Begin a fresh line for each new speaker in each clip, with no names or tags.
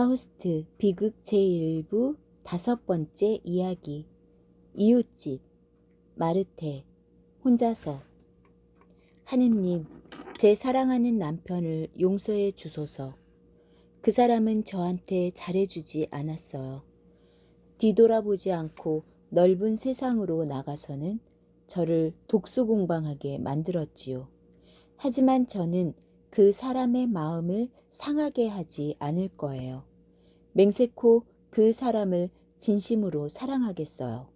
파우스트 비극 제1부 5번째 이야기. 이웃집. 마르테. 혼자서. 하느님, 제 사랑하는 남편을 용서해 주소서. 그 사람은 저한테 잘해주지 않았어요. 뒤돌아보지 않고 넓은 세상으로 나가서는 저를 독수공방하게 만들었지요. 하지만 저는 그 사람의 마음을 상하게 하지 않을 거예요. 맹세코 그 사람을 진심으로 사랑하겠어요.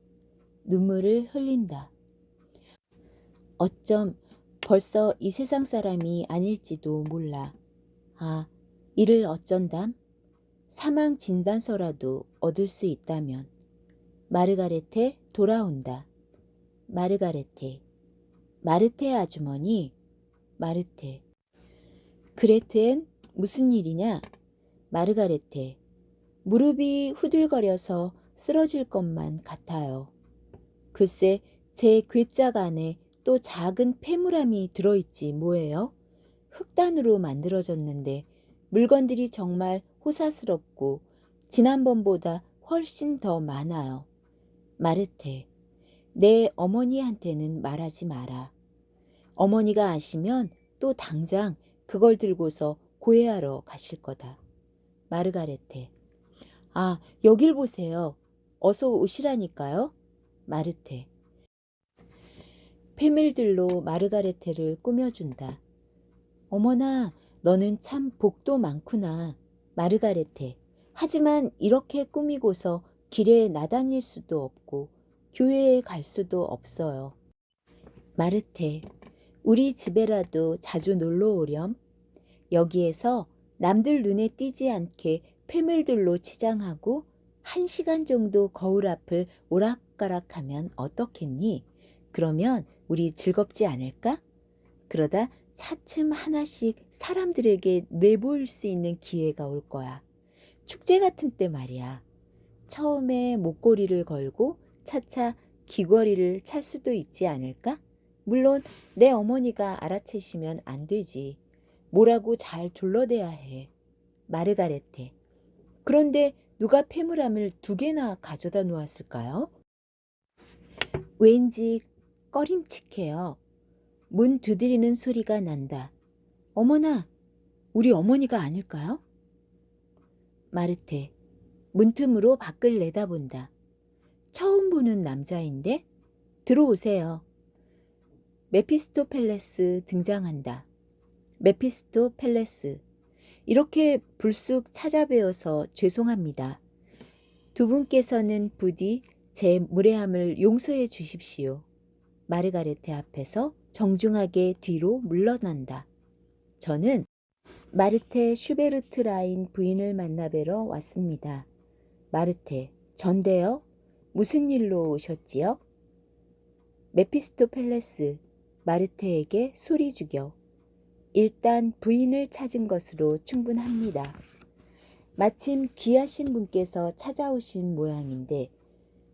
눈물을 흘린다. 어쩜 벌써 이 세상 사람이 아닐지도 몰라. 아, 이를 어쩐담? 사망 진단서라도 얻을 수 있다면. 마르가레테 돌아온다. 마르가레테. 마르테 아주머니. 마르테. 그레텐, 무슨 일이냐? 마르가레테. 무릎이 후들거려서 쓰러질 것만 같아요. 글쎄, 제 괴짝 안에 또 작은 폐물함이 들어있지 뭐예요? 흑단으로 만들어졌는데 물건들이 정말 호사스럽고 지난번보다 훨씬 더 많아요. 마르테, 내 어머니한테는 말하지 마라. 어머니가 아시면 또 당장 그걸 들고서 고해하러 가실 거다. 마르가레테, 아, 여길 보세요. 어서 오시라니까요. 마르테. 페밀들로 마르가레테를 꾸며준다. 어머나, 너는 참 복도 많구나. 마르가레테. 하지만 이렇게 꾸미고서 길에 나다닐 수도 없고 교회에 갈 수도 없어요. 마르테. 우리 집에라도 자주 놀러 오렴. 여기에서 남들 눈에 띄지 않게 패밀들로 치장하고 1시간 정도 거울 앞을 오락가락하면 어떻겠니? 그러면 우리 즐겁지 않을까? 그러다 차츰 하나씩 사람들에게 내보일 수 있는 기회가 올 거야. 축제 같은 때 말이야. 처음에 목걸이를 걸고 차차 귀걸이를 찰 수도 있지 않을까? 물론 내 어머니가 알아채시면 안 되지. 뭐라고 잘 둘러대야 해. 마르가레테. 그런데 누가 폐물함을 2개나 가져다 놓았을까요? 왠지 꺼림칙해요. 문 두드리는 소리가 난다. 어머나, 우리 어머니가 아닐까요? 마르테. 문틈으로 밖을 내다본다. 처음 보는 남자인데? 들어오세요. 메피스토펠레스 등장한다. 메피스토펠레스. 이렇게 불쑥 찾아뵈어서 죄송합니다. 두 분께서는 부디 제 무례함을 용서해 주십시오. 마르가레테 앞에서 정중하게 뒤로 물러난다. 저는 마르테 슈베르트라인 부인을 만나뵈러 왔습니다. 마르테, 전데요? 무슨 일로 오셨지요? 메피스토펠레스, 마르테에게 소리 죽여. 일단 부인을 찾은 것으로 충분합니다. 마침 귀하신 분께서 찾아오신 모양인데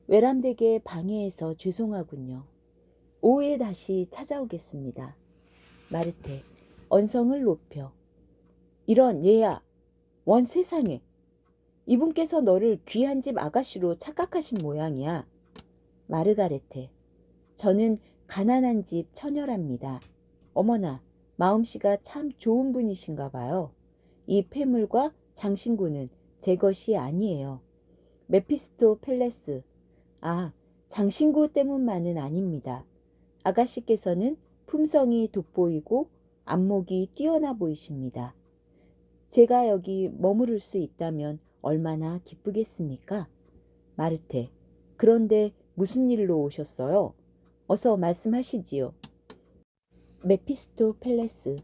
외람되게 방해해서 죄송하군요. 오후에 다시 찾아오겠습니다. 마르테, 언성을 높여. 이런 얘야, 원 세상에. 이분께서 너를 귀한 집 아가씨로 착각하신 모양이야. 마르가레테, 저는 가난한 집 처녀랍니다. 어머나, 마음씨가 참 좋은 분이신가 봐요. 이 폐물과 장신구는 제 것이 아니에요. 메피스토펠레스, 아, 장신구 때문만은 아닙니다. 아가씨께서는 품성이 돋보이고 안목이 뛰어나 보이십니다. 제가 여기 머무를 수 있다면 얼마나 기쁘겠습니까? 마르테, 그런데 무슨 일로 오셨어요? 어서 말씀하시지요. 메피스토펠레스,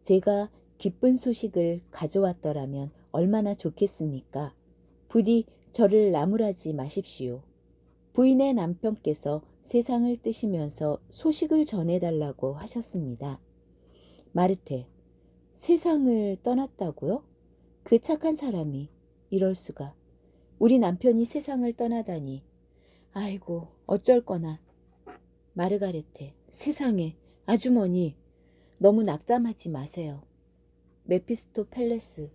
제가 기쁜 소식을 가져왔더라면 얼마나 좋겠습니까? 부디 저를 나무라지 마십시오. 부인의 남편께서 세상을 뜨시면서 소식을 전해달라고 하셨습니다. 마르테, 세상을 떠났다고요? 그 착한 사람이 이럴 수가. 우리 남편이 세상을 떠나다니. 아이고, 어쩔 거나. 마르가레테, 세상에, 아주머니, 너무 낙담하지 마세요. 메피스토펠레스,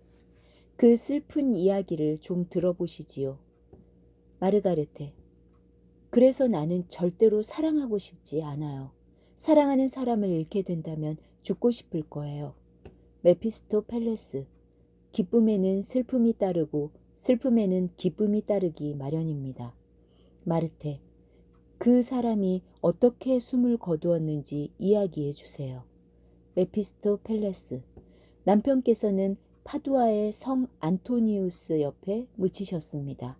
그 슬픈 이야기를 좀 들어보시지요. 마르가레테. 그래서 나는 절대로 사랑하고 싶지 않아요. 사랑하는 사람을 잃게 된다면 죽고 싶을 거예요. 메피스토펠레스. 기쁨에는 슬픔이 따르고 슬픔에는 기쁨이 따르기 마련입니다. 마르테. 그 사람이 어떻게 숨을 거두었는지 이야기해 주세요. 메피스토펠레스. 남편께서는 파두아의 성 안토니우스 옆에 묻히셨습니다.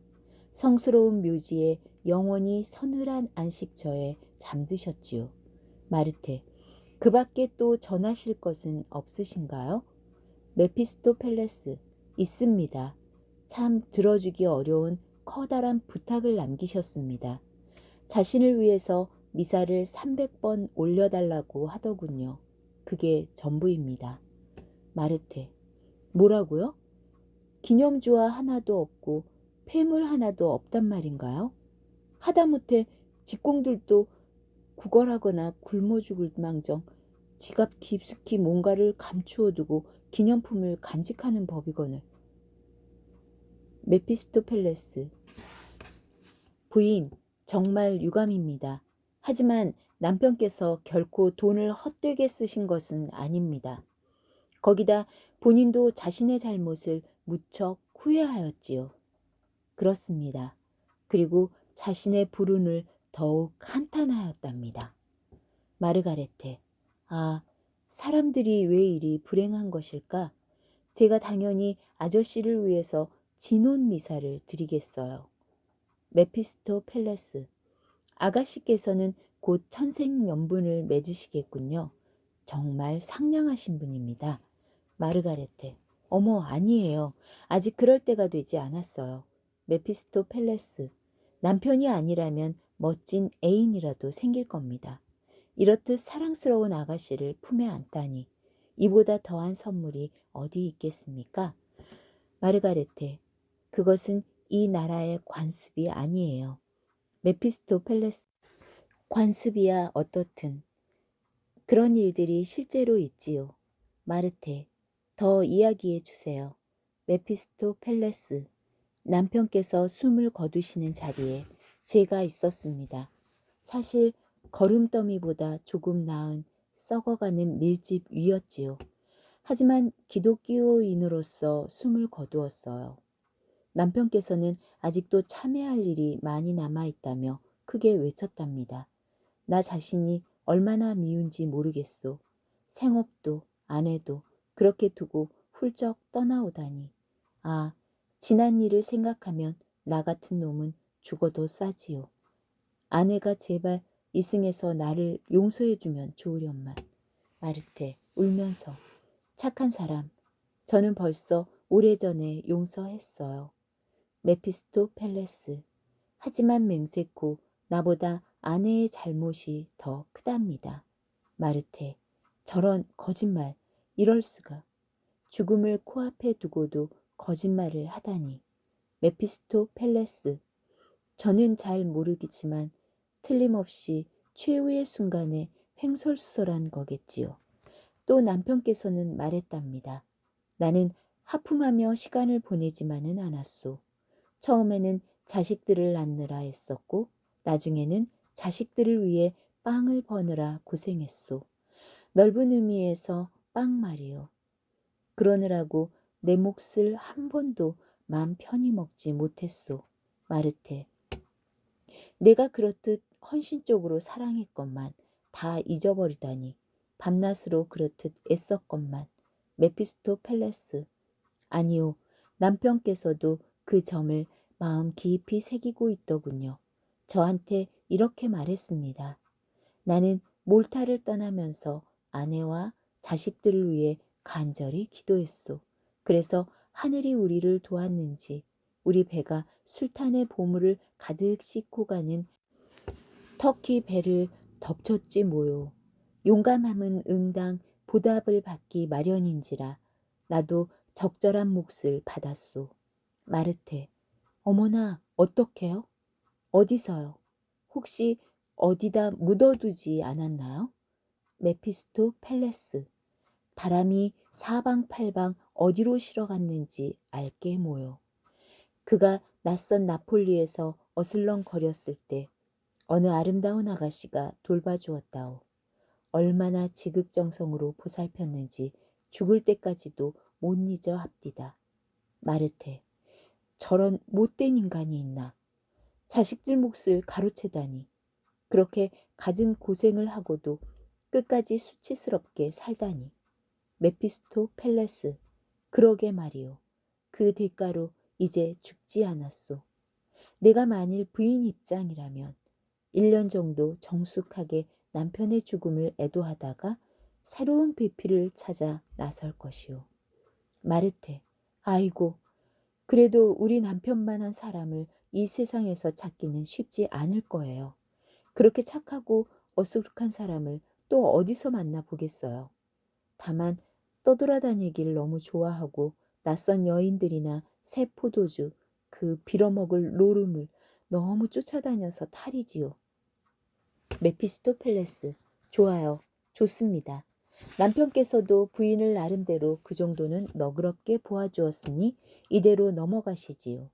성스러운 묘지에 영원히 서늘한 안식처에 잠드셨지요. 마르테. 그 밖에 또 전하실 것은 없으신가요? 메피스토펠레스. 있습니다. 참 들어주기 어려운 커다란 부탁을 남기셨습니다. 자신을 위해서 미사를 300번 올려달라고 하더군요. 그게 전부입니다. 마르테. 뭐라고요? 기념주화 하나도 없고 폐물 하나도 없단 말인가요? 하다못해 직공들도 구걸하거나 굶어 죽을 망정 지갑 깊숙이 뭔가를 감추어 두고 기념품을 간직하는 법이거늘. 메피스토펠레스. 부인, 정말 유감입니다. 하지만 남편께서 결코 돈을 헛되게 쓰신 것은 아닙니다. 거기다 본인도 자신의 잘못을 무척 후회하였지요. 그렇습니다. 그리고 자신의 불운을 더욱 한탄하였답니다. 마르가레테. 아, 사람들이 왜 이리 불행한 것일까? 제가 당연히 아저씨를 위해서 진혼 미사를 드리겠어요. 메피스토펠레스. 아가씨께서는 곧 천생연분을 맺으시겠군요. 정말 상냥하신 분입니다. 마르가레테. 어머, 아니에요. 아직 그럴 때가 되지 않았어요. 메피스토펠레스. 남편이 아니라면 멋진 애인이라도 생길 겁니다. 이렇듯 사랑스러운 아가씨를 품에 안다니 이보다 더한 선물이 어디 있겠습니까? 마르가레테. 그것은 이 나라의 관습이 아니에요. 메피스토펠레스. 관습이야 어떻든 그런 일들이 실제로 있지요. 마르테. 더 이야기해 주세요. 메피스토펠레스. 남편께서 숨을 거두시는 자리에 제가 있었습니다. 사실 거름더미보다 조금 나은 썩어가는 밀집 위였지요. 하지만 기독교인으로서 숨을 거두었어요. 남편께서는 아직도 참회할 일이 많이 남아있다며 크게 외쳤답니다. 나 자신이 얼마나 미운지 모르겠소. 생업도 아내도 그렇게 두고 훌쩍 떠나오다니. 아, 지난 일을 생각하면 나 같은 놈은 죽어도 싸지요. 아내가 제발 이승에서 나를 용서해주면 좋으련만. 마르테 울면서. 착한 사람. 저는 벌써 오래전에 용서했어요. 메피스토펠레스. 하지만 맹세코 나보다 아내의 잘못이 더 크답니다. 마르테. 저런 거짓말. 이럴 수가. 죽음을 코앞에 두고도 거짓말을 하다니. 메피스토펠레스. 저는 잘 모르겠지만 틀림없이 최후의 순간에 횡설수설한 거겠지요. 또 남편께서는 말했답니다. 나는 하품하며 시간을 보내지만은 않았소. 처음에는 자식들을 낳느라 애썼고 나중에는 자식들을 위해 빵을 버느라 고생했소. 넓은 의미에서 빵 말이요. 그러느라고 내 몫을 한 번도 맘 편히 먹지 못했소. 마르테. 내가 그렇듯 헌신적으로 사랑했건만 다 잊어버리다니. 밤낮으로 그렇듯 애썼건만. 메피스토펠레스. 아니요. 남편께서도 그 점을 마음 깊이 새기고 있더군요. 저한테 이렇게 말했습니다. 나는 몰타를 떠나면서 아내와 자식들을 위해 간절히 기도했소. 그래서 하늘이 우리를 도왔는지 우리 배가 술탄의 보물을 가득 싣고 가는 터키 배를 덮쳤지 뭐요. 용감함은 응당 보답을 받기 마련인지라 나도 적절한 몫을 받았소. 마르테. 어머나 어떡해요? 어디서요? 혹시 어디다 묻어두지 않았나요? 메피스토펠레스. 바람이 사방팔방 어디로 실어갔는지 알게 모요. 그가 낯선 나폴리에서 어슬렁거렸을 때 어느 아름다운 아가씨가 돌봐주었다오. 얼마나 지극정성으로 보살폈는지 죽을 때까지도 못 잊어 합디다. 마르테, 저런 못된 인간이 있나. 자식들 몫을 가로채다니. 그렇게 갖은 고생을 하고도 끝까지 수치스럽게 살다니. 메피스토펠레스, 그러게 말이오. 그 대가로 이제 죽지 않았소. 내가 만일 부인 입장이라면 1년 정도 정숙하게 남편의 죽음을 애도하다가 새로운 비피를 찾아 나설 것이오. 마르테, 아이고, 그래도 우리 남편만한 사람을 이 세상에서 찾기는 쉽지 않을 거예요. 그렇게 착하고 어수룩한 사람을 또 어디서 만나보겠어요. 다만 떠돌아다니길 너무 좋아하고 낯선 여인들이나 새 포도주, 그 빌어먹을 노름을 너무 쫓아다녀서 탈이지요. 메피스토펠레스, 좋아요. 좋습니다. 남편께서도 부인을 나름대로 그 정도는 너그럽게 보아주었으니 이대로 넘어가시지요.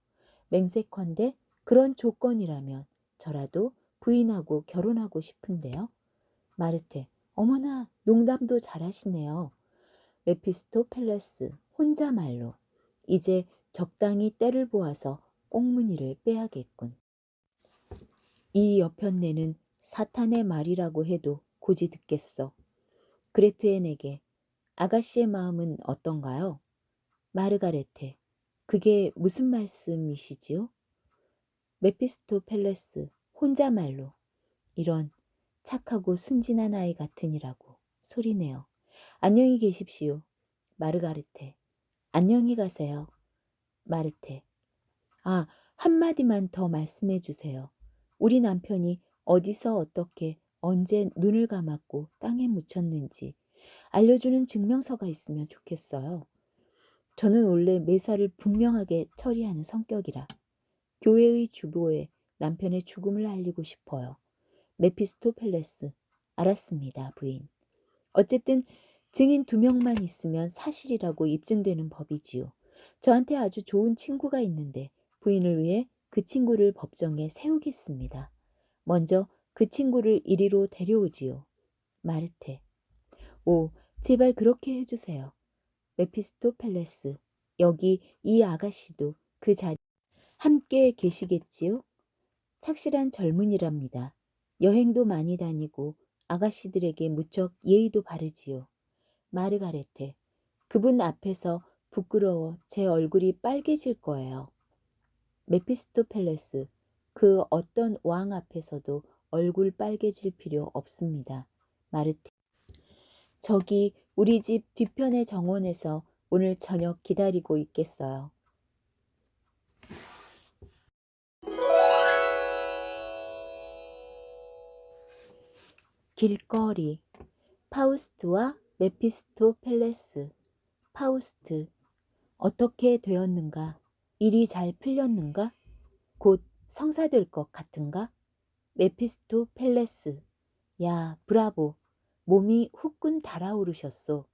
맹세컨대 그런 조건이라면 저라도 부인하고 결혼하고 싶은데요. 마르테, 어머나 농담도 잘하시네요. 메피스토펠레스, 혼자 말로. 이제 적당히 때를 보아서 꽁무니를 빼야겠군. 이 여편네는 사탄의 말이라고 해도 고지 듣겠어. 그레트엔에게 아가씨의 마음은 어떤가요? 마르가레테, 그게 무슨 말씀이시지요? 메피스토펠레스, 혼자 말로. 이런 착하고 순진한 아이 같으니라고 소리내어. 안녕히 계십시오. 마르가레테, 안녕히 가세요. 마르테, 아, 한마디만 더 말씀해 주세요. 우리 남편이 어디서 어떻게 언제 눈을 감았고 땅에 묻혔는지 알려주는 증명서가 있으면 좋겠어요. 저는 원래 매사를 분명하게 처리하는 성격이라 교회의 주보에 남편의 죽음을 알리고 싶어요. 메피스토펠레스, 알았습니다, 부인. 어쨌든 증인 2명만 있으면 사실이라고 입증되는 법이지요. 저한테 아주 좋은 친구가 있는데 부인을 위해 그 친구를 법정에 세우겠습니다. 먼저 그 친구를 이리로 데려오지요. 마르테, 오, 제발 그렇게 해주세요. 메피스토펠레스, 여기 이 아가씨도 그 자리에 함께 계시겠지요? 착실한 젊은이랍니다. 여행도 많이 다니고 아가씨들에게 무척 예의도 바르지요. 마르가레테, 그분 앞에서 부끄러워 제 얼굴이 빨개질 거예요. 메피스토펠레스, 그 어떤 왕 앞에서도 얼굴 빨개질 필요 없습니다. 마르테, 저기 우리 집 뒤편의 정원에서 오늘 저녁 기다리고 있겠어요. 길거리, 파우스트와 메피스토펠레스. 파우스트, 어떻게 되었는가? 일이 잘 풀렸는가? 곧 성사될 것 같은가? 메피스토펠레스, 야, 브라보. 몸이 후끈 달아오르셨소.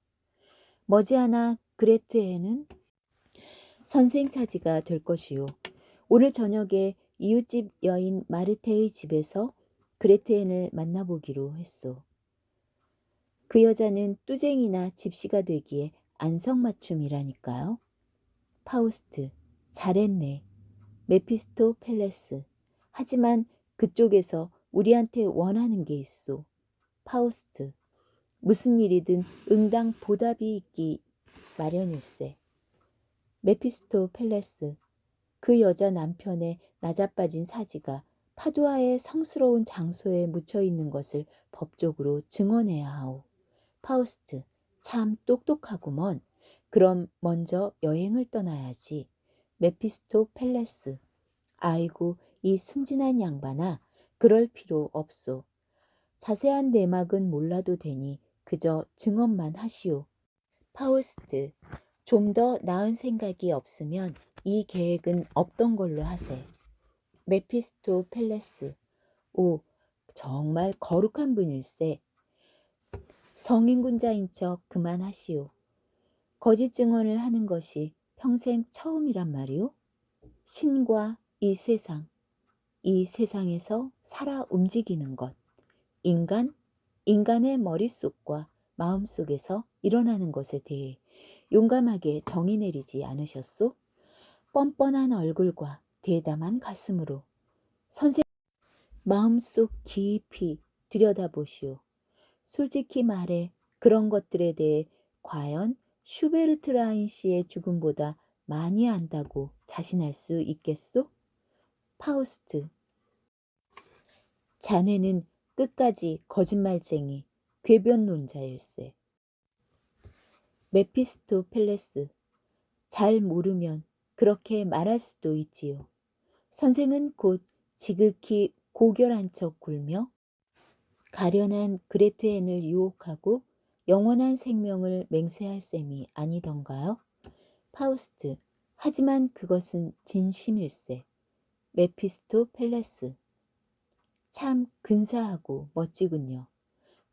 머지않아 그레트에는 선생 차지가 될 것이요. 오늘 저녁에 이웃집 여인 마르테의 집에서 그레트엔을 만나보기로 했소. 그 여자는 뚜쟁이나 집시가 되기에 안성맞춤이라니까요. 파우스트, 잘했네. 메피스토펠레스, 하지만 그쪽에서 우리한테 원하는 게 있소. 파우스트, 무슨 일이든 응당 보답이 있기 마련일세. 메피스토펠레스, 그 여자 남편의 낮아빠진 사지가 파두아의 성스러운 장소에 묻혀 있는 것을 법적으로 증언해야 하오. 파우스트, 참 똑똑하구먼. 그럼 먼저 여행을 떠나야지. 메피스토펠레스, 아이고 이 순진한 양반아, 그럴 필요 없소. 자세한 내막은 몰라도 되니 그저 증언만 하시오. 파우스트, 좀 더 나은 생각이 없으면 이 계획은 없던 걸로 하세. 메피스토펠레스, 오, 정말 거룩한 분일세. 성인군자인 척 그만하시오. 거짓 증언을 하는 것이 평생 처음이란 말이오? 신과 이 세상, 이 세상에서 살아 움직이는 것, 인간, 인간의 머릿속과 마음속에서 일어나는 것에 대해 용감하게 정의 내리지 않으셨소? 뻔뻔한 얼굴과 대담한 가슴으로 선생 마음속 깊이 들여다보시오. 솔직히 말해 그런 것들에 대해 과연 슈베르트 라인 씨의 죽음보다 많이 안다고 자신할 수 있겠소? 파우스트. 자네는 끝까지 거짓말쟁이, 궤변론자일세. 메피스토펠레스. 잘 모르면 그렇게 말할 수도 있지요. 선생은 곧 지극히 고결한 척 굴며 가련한 그레트헨을 유혹하고 영원한 생명을 맹세할 셈이 아니던가요? 파우스트. 하지만 그것은 진심일세. 메피스토펠레스. 참 근사하고 멋지군요.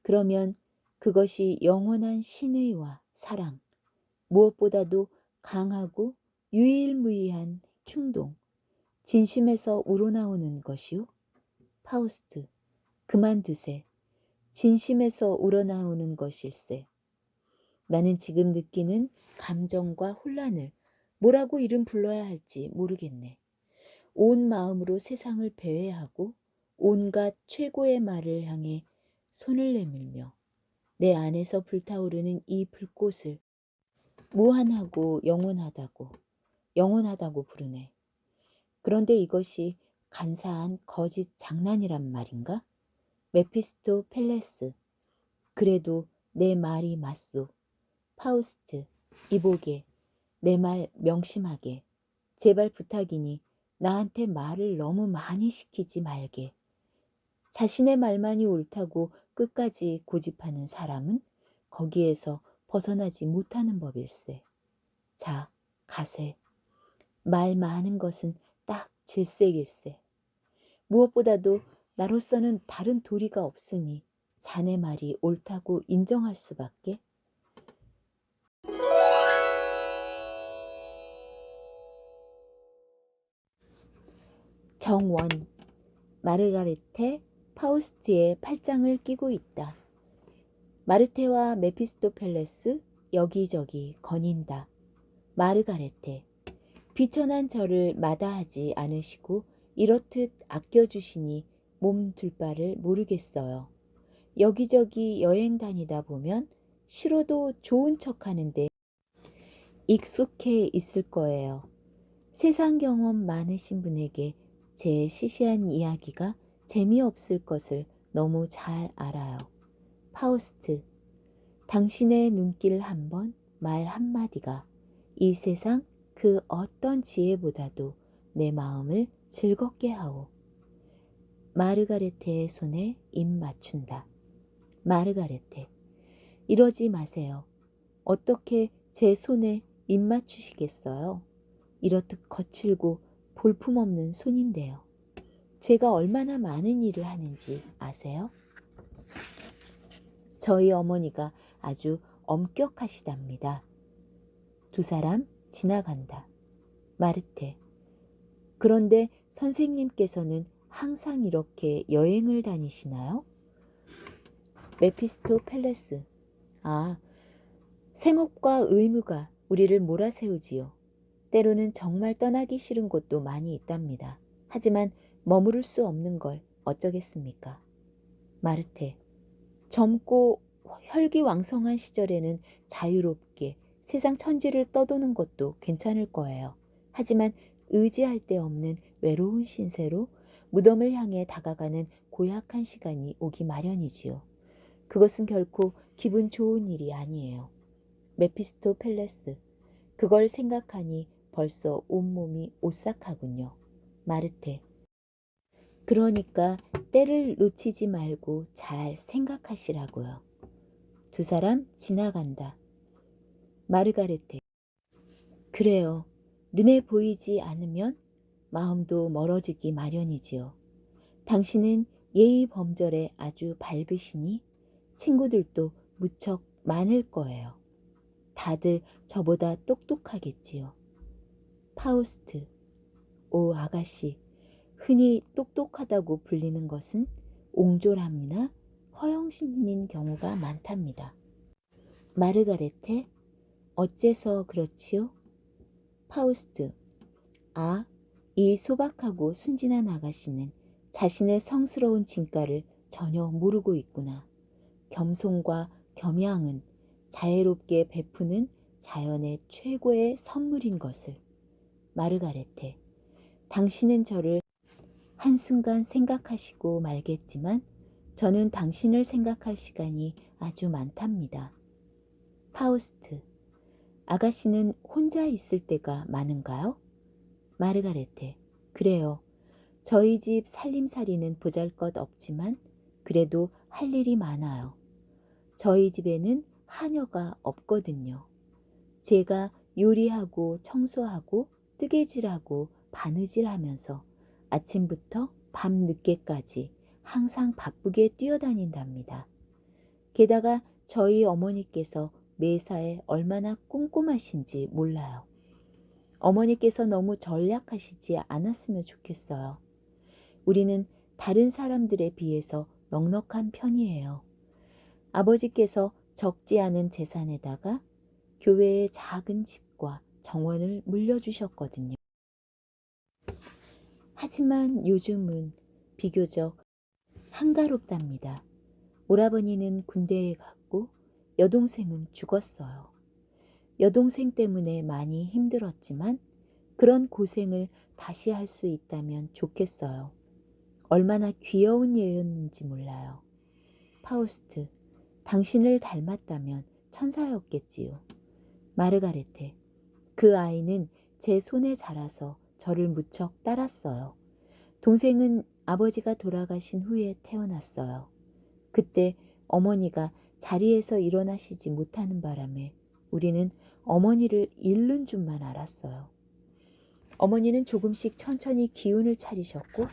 그러면 그것이 영원한 신의와 사랑, 무엇보다도 강하고 유일무이한 충동, 진심에서 우러나오는 것이요? 파우스트. 그만두세. 진심에서 우러나오는 것일세. 나는 지금 느끼는 감정과 혼란을 뭐라고 이름 불러야 할지 모르겠네. 온 마음으로 세상을 배회하고 온갖 최고의 말을 향해 손을 내밀며 내 안에서 불타오르는 이 불꽃을 무한하고 영원하다고 부르네. 그런데 이것이 간사한 거짓 장난이란 말인가? 메피스토펠레스. 그래도 내 말이 맞소. 파우스트. 이보게, 내 말 명심하게. 제발 부탁이니 나한테 말을 너무 많이 시키지 말게. 자신의 말만이 옳다고 끝까지 고집하는 사람은 거기에서 벗어나지 못하는 법일세. 자, 가세. 말 많은 것은 딱 질색일세. 무엇보다도 나로서는 다른 도리가 없으니 자네 말이 옳다고 인정할 수밖에. 정원. 마르가레테 파우스트의 팔짱을 끼고 있다. 마르테와 메피스토펠레스 여기저기 거닌다. 마르가레테. 비천한 저를 마다하지 않으시고 이렇듯 아껴주시니 몸 둘 바를 모르겠어요. 여기저기 여행 다니다 보면 싫어도 좋은 척하는데 익숙해 있을 거예요. 세상 경험 많으신 분에게 제 시시한 이야기가 재미없을 것을 너무 잘 알아요. 파우스트. 당신의 눈길 한 번, 말 한마디가 이 세상 그 어떤 지혜보다도 내 마음을 즐겁게 하오. 마르가레테의 손에 입 맞춘다. 마르가레테. 이러지 마세요. 어떻게 제 손에 입 맞추시겠어요? 이렇듯 거칠고 볼품없는 손인데요. 제가 얼마나 많은 일을 하는지 아세요? 저희 어머니가 아주 엄격하시답니다. 두 사람 지나간다. 마르테. 그런데 선생님께서는 항상 이렇게 여행을 다니시나요? 메피스토펠레스. 아, 생업과 의무가 우리를 몰아세우지요. 때로는 정말 떠나기 싫은 곳도 많이 있답니다. 하지만 머무를 수 없는 걸 어쩌겠습니까? 마르테. 젊고 혈기왕성한 시절에는 자유롭게 세상 천지를 떠도는 것도 괜찮을 거예요. 하지만 의지할 데 없는 외로운 신세로 무덤을 향해 다가가는 고약한 시간이 오기 마련이지요. 그것은 결코 기분 좋은 일이 아니에요. 메피스토펠레스. 그걸 생각하니 벌써 온몸이 오싹하군요. 마르테. 그러니까 때를 놓치지 말고 잘 생각하시라고요. 두 사람 지나간다. 마르가레테. 그래요. 눈에 보이지 않으면 마음도 멀어지기 마련이지요. 당신은 예의 범절에 아주 밝으시니 친구들도 무척 많을 거예요. 다들 저보다 똑똑하겠지요. 파우스트, 오 아가씨, 흔히 똑똑하다고 불리는 것은 옹졸함이나 허영심인 경우가 많답니다. 마르가레테, 어째서 그렇지요? 파우스트, 아, 이 소박하고 순진한 아가씨는 자신의 성스러운 진가를 전혀 모르고 있구나. 겸손과 겸양은 자애롭게 베푸는 자연의 최고의 선물인 것을. 마르가레테, 당신은 저를 한순간 생각하시고 말겠지만 저는 당신을 생각할 시간이 아주 많답니다. 파우스트, 아가씨는 혼자 있을 때가 많은가요? 마르가레테, 그래요. 저희 집 살림살이는 보잘것 없지만 그래도 할 일이 많아요. 저희 집에는 하녀가 없거든요. 제가 요리하고 청소하고 뜨개질하고 바느질하면서 아침부터 밤 늦게까지 항상 바쁘게 뛰어다닌답니다. 게다가 저희 어머니께서 매사에 얼마나 꼼꼼하신지 몰라요. 어머니께서 너무 전략하시지 않았으면 좋겠어요. 우리는 다른 사람들에 비해서 넉넉한 편이에요. 아버지께서 적지 않은 재산에다가 교회의 작은 집과 정원을 물려주셨거든요. 하지만 요즘은 비교적 한가롭답니다. 오라버니는 군대에 갔고 여동생은 죽었어요. 여동생 때문에 많이 힘들었지만 그런 고생을 다시 할 수 있다면 좋겠어요. 얼마나 귀여운 예였는지 몰라요. 파우스트, 당신을 닮았다면 천사였겠지요. 마르가레테, 그 아이는 제 손에 자라서 저를 무척 따랐어요. 동생은 아버지가 돌아가신 후에 태어났어요. 그때 어머니가 자리에서 일어나시지 못하는 바람에 우리는 어머니를 잃는 줄만 알았어요. 어머니는 조금씩 천천히 기운을 차리셨고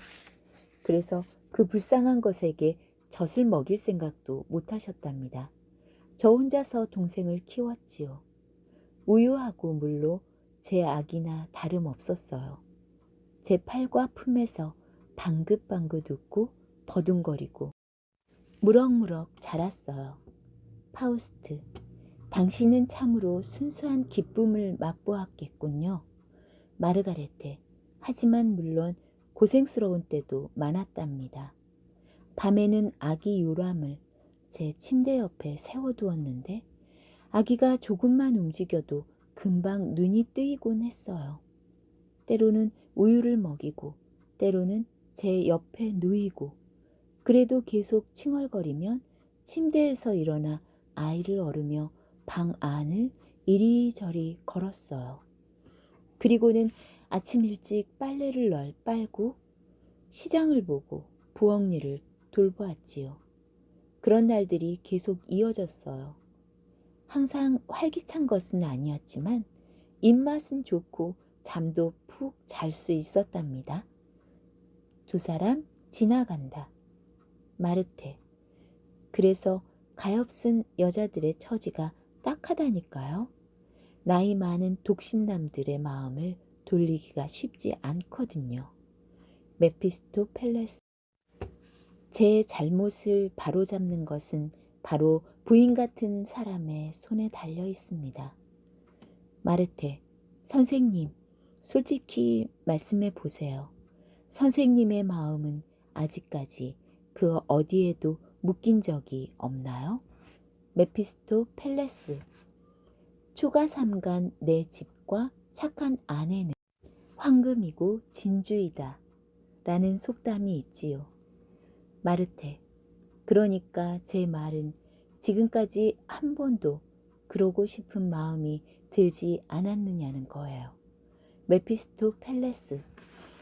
그래서 그 불쌍한 것에게 젖을 먹일 생각도 못하셨답니다. 저 혼자서 동생을 키웠지요. 우유하고 물로 제 아기나 다름없었어요. 제 팔과 품에서 방긋방긋 웃고 버둥거리고 무럭무럭 자랐어요. 파우스트, 당신은 참으로 순수한 기쁨을 맛보았겠군요. 마르가레테, 하지만 물론 고생스러운 때도 많았답니다. 밤에는 아기 요람을 제 침대 옆에 세워두었는데 아기가 조금만 움직여도 금방 눈이 뜨이곤 했어요. 때로는 우유를 먹이고 때로는 제 옆에 누이고 그래도 계속 칭얼거리면 침대에서 일어나 아이를 얻으며 방 안을 이리저리 걸었어요. 그리고는 아침 일찍 빨래를 빨고 시장을 보고 부엌 일을 돌보았지요. 그런 날들이 계속 이어졌어요. 항상 활기찬 것은 아니었지만 입맛은 좋고 잠도 푹 잘 수 있었답니다. 두 사람 지나간다. 마르테, 그래서 가엾은 여자들의 처지가 딱하다니까요. 나이 많은 독신남들의 마음을 돌리기가 쉽지 않거든요. 메피스토펠레스, 제 잘못을 바로잡는 것은 바로 부인 같은 사람의 손에 달려 있습니다. 마르테, 선생님, 솔직히 말씀해 보세요. 선생님의 마음은 아직까지 그 어디에도 묶인 적이 없나요? 메피스토펠레스, 초가삼간 내 집과 착한 아내는 황금이고 진주이다 라는 속담이 있지요. 마르테, 그러니까 제 말은 지금까지 한 번도 그러고 싶은 마음이 들지 않았느냐는 거예요. 메피스토펠레스,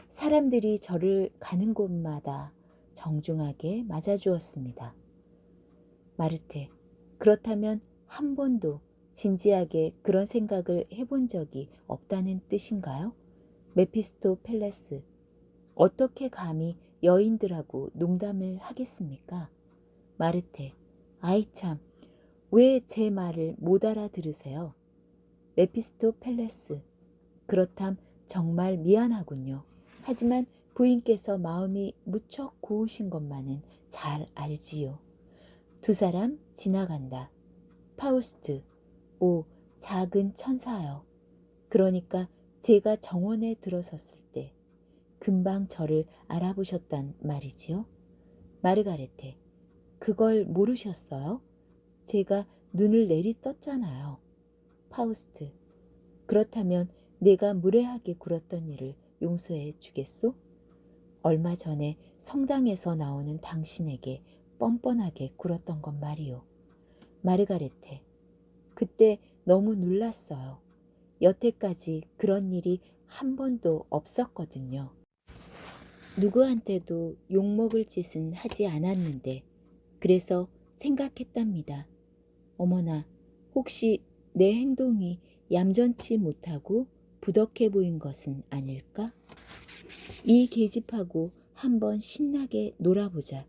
사람들이 저를 가는 곳마다 정중하게 맞아주었습니다. 마르테, 그렇다면 한 번도 진지하게 그런 생각을 해본 적이 없다는 뜻인가요? 메피스토펠레스, 어떻게 감히 여인들하고 농담을 하겠습니까? 마르테, 아이 참, 왜 제 말을 못 알아들으세요? 메피스토펠레스. 그렇담 정말 미안하군요. 하지만 부인께서 마음이 무척 고우신 것만은 잘 알지요. 두 사람 지나간다. 파우스트. 오, 작은 천사여. 그러니까 제가 정원에 들어섰을 때 금방 저를 알아보셨단 말이지요? 마르가레테. 그걸 모르셨어요? 제가 눈을 내리떴잖아요. 파우스트. 그렇다면 내가 무례하게 굴었던 일을 용서해 주겠소? 얼마 전에 성당에서 나오는 당신에게 뻔뻔하게 굴었던 것 말이오. 마르가레테. 그때 너무 놀랐어요. 여태까지 그런 일이 한 번도 없었거든요. 누구한테도 욕먹을 짓은 하지 않았는데 그래서 생각했답니다. 어머나, 혹시 내 행동이 얌전치 못하고 부덕해 보인 것은 아닐까? 이 계집하고 한번 신나게 놀아보자.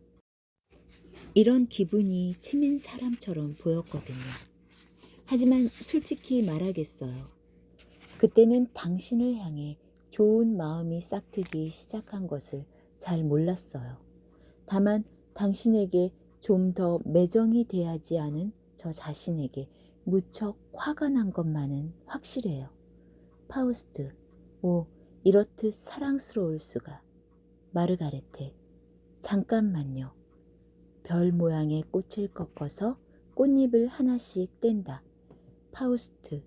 이런 기분이 치민 사람처럼 보였거든요. 하지만 솔직히 말하겠어요. 그때는 당신을 향해 좋은 마음이 싹트기 시작한 것을 잘 몰랐어요. 다만 당신에게 좀 더 매정이 돼야지 않은 저 자신에게 무척 화가 난 것만은 확실해요. 파우스트. 오, 이렇듯 사랑스러울 수가. 마르가레테. 잠깐만요. 별 모양의 꽃을 꺾어서 꽃잎을 하나씩 뗀다. 파우스트.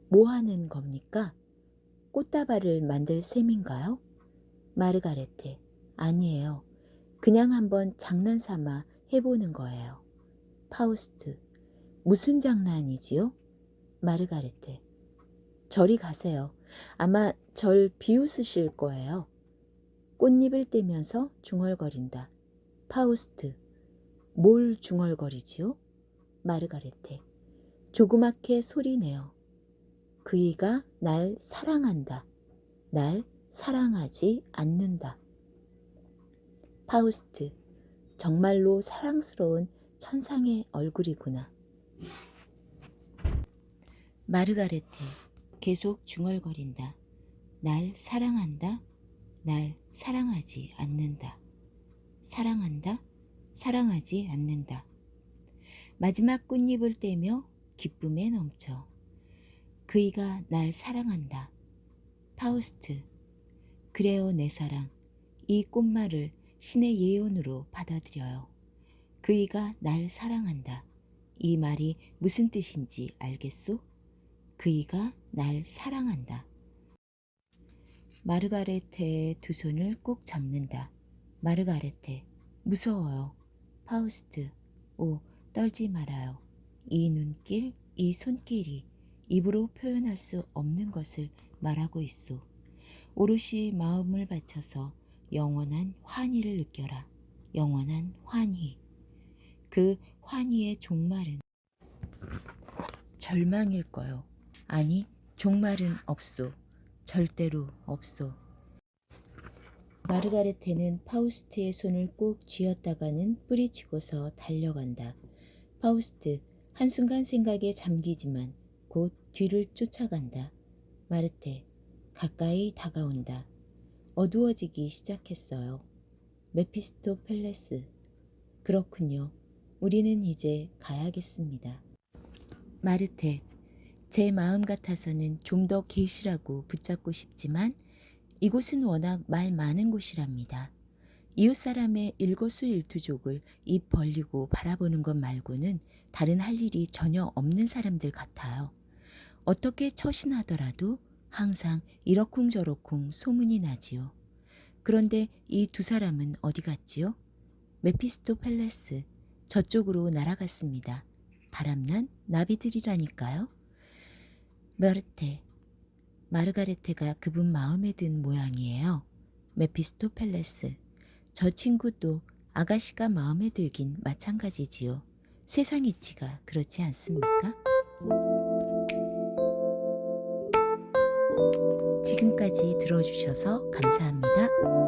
뭐 하는 겁니까? 꽃다발을 만들 셈인가요? 마르가레테. 아니에요. 그냥 한번 장난삼아 해보는 거예요. 파우스트. 무슨 장난이지요? 마르가레테. 저리 가세요. 아마 절 비웃으실 거예요. 꽃잎을 떼면서 중얼거린다. 파우스트. 뭘 중얼거리지요? 마르가레테. 조그맣게 소리내어. 그이가 날 사랑한다. 날 사랑하지 않는다. 파우스트. 정말로 사랑스러운 천상의 얼굴이구나. 마르가레테. 계속 중얼거린다. 날 사랑한다. 날 사랑하지 않는다. 사랑한다. 사랑하지 않는다. 마지막 꽃잎을 떼며 기쁨에 넘쳐. 그이가 날 사랑한다. 파우스트. 그래요, 내 사랑. 이 꽃말을 신의 예언으로 받아들여요. 그이가 날 사랑한다. 이 말이 무슨 뜻인지 알겠소? 그이가 날 사랑한다. 마르가레테의 두 손을 꼭 잡는다. 마르가레테. 무서워요. 파우스트. 오, 떨지 말아요. 이 눈길, 이 손길이 입으로 표현할 수 없는 것을 말하고 있소. 오롯이 마음을 바쳐서 영원한 환희를 느껴라. 영원한 환희. 그 환희의 종말은 절망일 거요. 아니, 종말은 없소. 절대로 없소. 마르가레테는 파우스트의 손을 꼭 쥐었다가는 뿌리치고서 달려간다. 파우스트, 한순간 생각에 잠기지만 곧 뒤를 쫓아간다. 마르테, 가까이 다가온다. 어두워지기 시작했어요. 메피스토펠레스. 그렇군요. 우리는 이제 가야겠습니다. 마르테. 제 마음 같아서는 좀 더 계시라고 붙잡고 싶지만 이곳은 워낙 말 많은 곳이랍니다. 이웃사람의 일거수일투족을 입 벌리고 바라보는 것 말고는 다른 할 일이 전혀 없는 사람들 같아요. 어떻게 처신하더라도 항상 이러쿵저러쿵 소문이 나지요. 그런데 이 두 사람은 어디 갔지요? 메피스토펠레스. 저쪽으로 날아갔습니다. 바람난 나비들이라니까요. 메르테. 마르가레테가 그분 마음에 든 모양이에요. 메피스토펠레스. 저 친구도 아가씨가 마음에 들긴 마찬가지지요. 세상 이치가 그렇지 않습니까? 지금까지 들어주셔서 감사합니다.